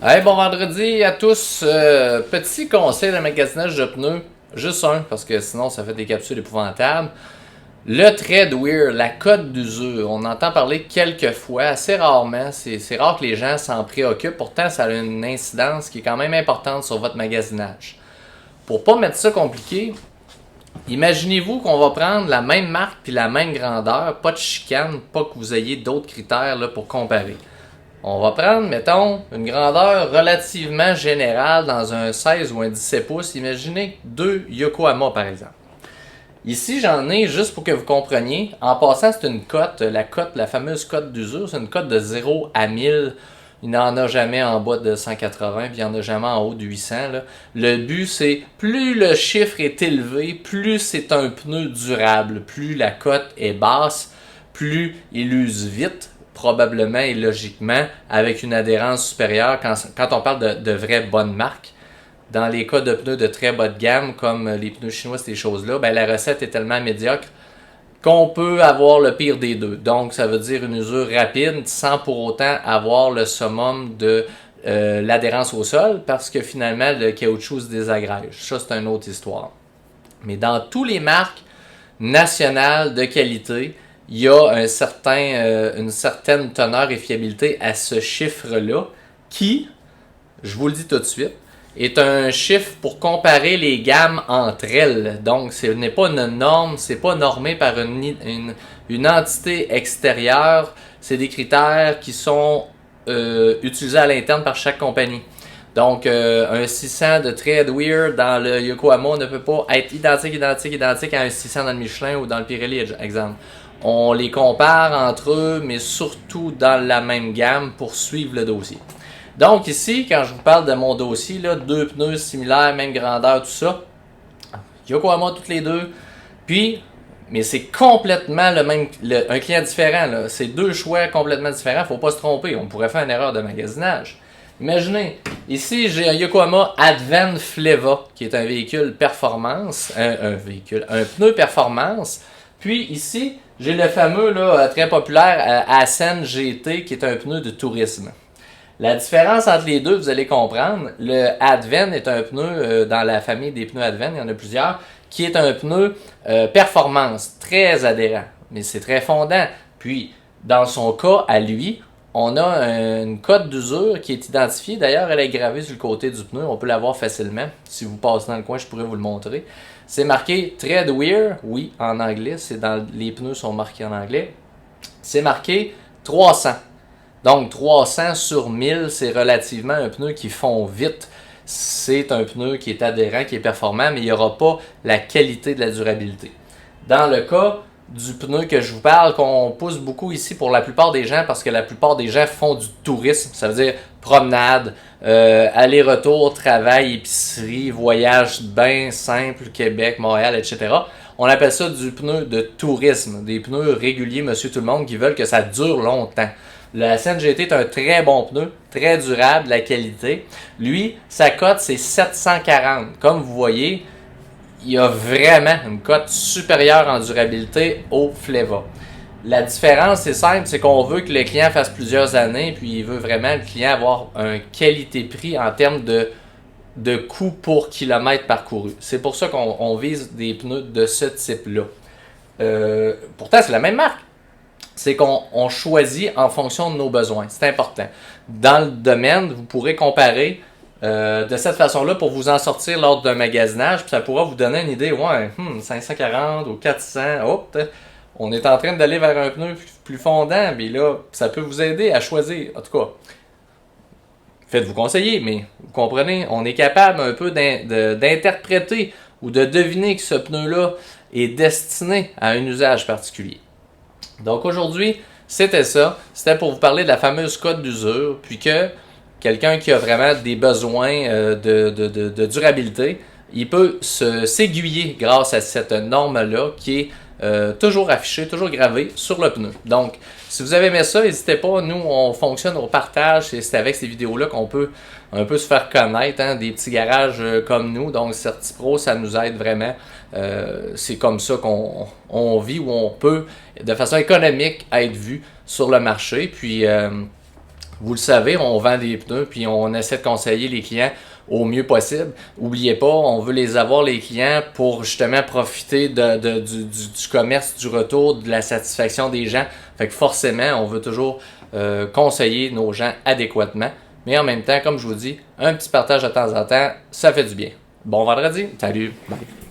Hey, bon vendredi à tous. Petit conseil de magasinage de pneus. Juste un, parce que sinon ça fait des capsules épouvantables. Le Treadwear, la cote d'usure, on entend parler quelques fois, assez rarement. C'est rare que les gens s'en préoccupent. Pourtant, ça a une incidence qui est quand même importante sur votre magasinage. Pour pas mettre ça compliqué, imaginez-vous qu'on va prendre la même marque puis la même grandeur, pas de chicane, pas que vous ayez d'autres critères là, pour comparer. On va prendre, mettons, une grandeur relativement générale dans un 16 ou un 17 pouces. Imaginez deux Yokohama, par exemple. Ici, j'en ai, juste pour que vous compreniez, en passant, c'est une cote, la fameuse cote d'usure, c'est une cote de 0 à 1000. Il n'en a jamais en bas de 180, puis il n'y en a jamais en haut de 800. Là. Le but, c'est plus le chiffre est élevé, plus c'est un pneu durable. Plus la cote est basse, plus il use vite, probablement et logiquement, avec une adhérence supérieure quand on parle de vraies bonnes marques. Dans les cas de pneus de très bas de gamme, comme les pneus chinois, ces choses-là, ben la recette est tellement médiocre qu'on peut avoir le pire des deux. Donc, ça veut dire une usure rapide sans pour autant avoir le summum de l'adhérence au sol, parce que finalement, le caoutchouc se désagrège. Ça, c'est une autre histoire. Mais dans toutes les marques nationales de qualité, il y a une certaine teneur et fiabilité à ce chiffre-là qui, je vous le dis tout de suite, est un chiffre pour comparer les gammes entre elles. Donc, ce n'est pas une norme, c'est pas normé par une entité extérieure. C'est des critères qui sont utilisés à l'interne par chaque compagnie. Donc, un 600 de Treadwear dans le Yokohama ne peut pas être identique à un 600 dans le Michelin ou dans le Pirelli, exemple. On les compare entre eux, mais surtout dans la même gamme pour suivre le dossier. Donc ici, quand je vous parle de mon dossier, là, deux pneus similaires, même grandeur, tout ça, Yokohama toutes les deux, puis, mais c'est complètement un client différent, là. C'est deux choix complètement différents, il ne faut pas se tromper, on pourrait faire une erreur de magasinage. Imaginez, ici j'ai un Yokohama Advent Fleva, qui est un véhicule performance, un pneu performance, puis ici, j'ai le fameux, là, très populaire Ascend GT, qui est un pneu de tourisme. La différence entre les deux, vous allez comprendre, le Advent est un pneu dans la famille des pneus Advent, il y en a plusieurs, qui est un pneu performance, très adhérent, mais c'est très fondant. Puis, dans son cas, à lui, on a une cote d'usure qui est identifiée. D'ailleurs, elle est gravée sur le côté du pneu, on peut la voir facilement. Si vous passez dans le coin, je pourrais vous le montrer. C'est marqué Treadwear, oui, en anglais, les pneus sont marqués en anglais. C'est marqué 300. Donc 300 sur 1000, c'est relativement un pneu qui fond vite. C'est un pneu qui est adhérent, qui est performant, mais il n'y aura pas la qualité de la durabilité. Dans le cas du pneu que je vous parle, qu'on pousse beaucoup ici pour la plupart des gens, parce que la plupart des gens font du tourisme, ça veut dire promenade, aller-retour, travail, épicerie, voyage bien simple, Québec, Montréal, etc. On appelle ça du pneu de tourisme, des pneus réguliers, monsieur tout le monde, qui veulent que ça dure longtemps. Le Ascend GT est un très bon pneu, très durable, la qualité. Lui, sa cote, c'est 740. Comme vous voyez, il y a vraiment une cote supérieure en durabilité au Fleva. La différence, c'est simple, c'est qu'on veut que le client fasse plusieurs années, puis il veut vraiment, le client, avoir un qualité-prix en termes de coût pour kilomètre parcouru. C'est pour ça qu'on vise des pneus de ce type-là. Pourtant, c'est la même marque. C'est qu'on choisit en fonction de nos besoins. C'est important. Dans le domaine, vous pourrez comparer de cette façon-là pour vous en sortir lors d'un magasinage. Puis ça pourra vous donner une idée. Ouais, 540 ou 400. Hop, on est en train d'aller vers un pneu plus fondant. Mais là, ça peut vous aider à choisir. En tout cas, faites-vous conseiller. Mais vous comprenez, on est capable un peu d'interpréter ou de deviner que ce pneu-là est destiné à un usage particulier. Donc aujourd'hui, c'était ça. C'était pour vous parler de la fameuse cote d'usure, puis que quelqu'un qui a vraiment des besoins de durabilité, il peut s'aiguiller grâce à cette norme-là qui est toujours affichée, toujours gravée sur le pneu. Donc, si vous avez aimé ça, n'hésitez pas. Nous, on fonctionne au partage et c'est avec ces vidéos-là qu'on peut un peu se faire connaître, hein, des petits garages comme nous. Donc, CertiPro, ça nous aide vraiment. C'est comme ça qu'on vit, où on peut, de façon économique, être vu sur le marché. Puis, vous le savez, on vend des pneus puis on essaie de conseiller les clients au mieux possible. N'oubliez pas, on veut les avoir, les clients, pour justement profiter du commerce, du retour, de la satisfaction des gens. Fait que forcément, on veut toujours conseiller nos gens adéquatement. Mais en même temps, comme je vous dis, un petit partage de temps en temps, ça fait du bien. Bon vendredi, salut, bye.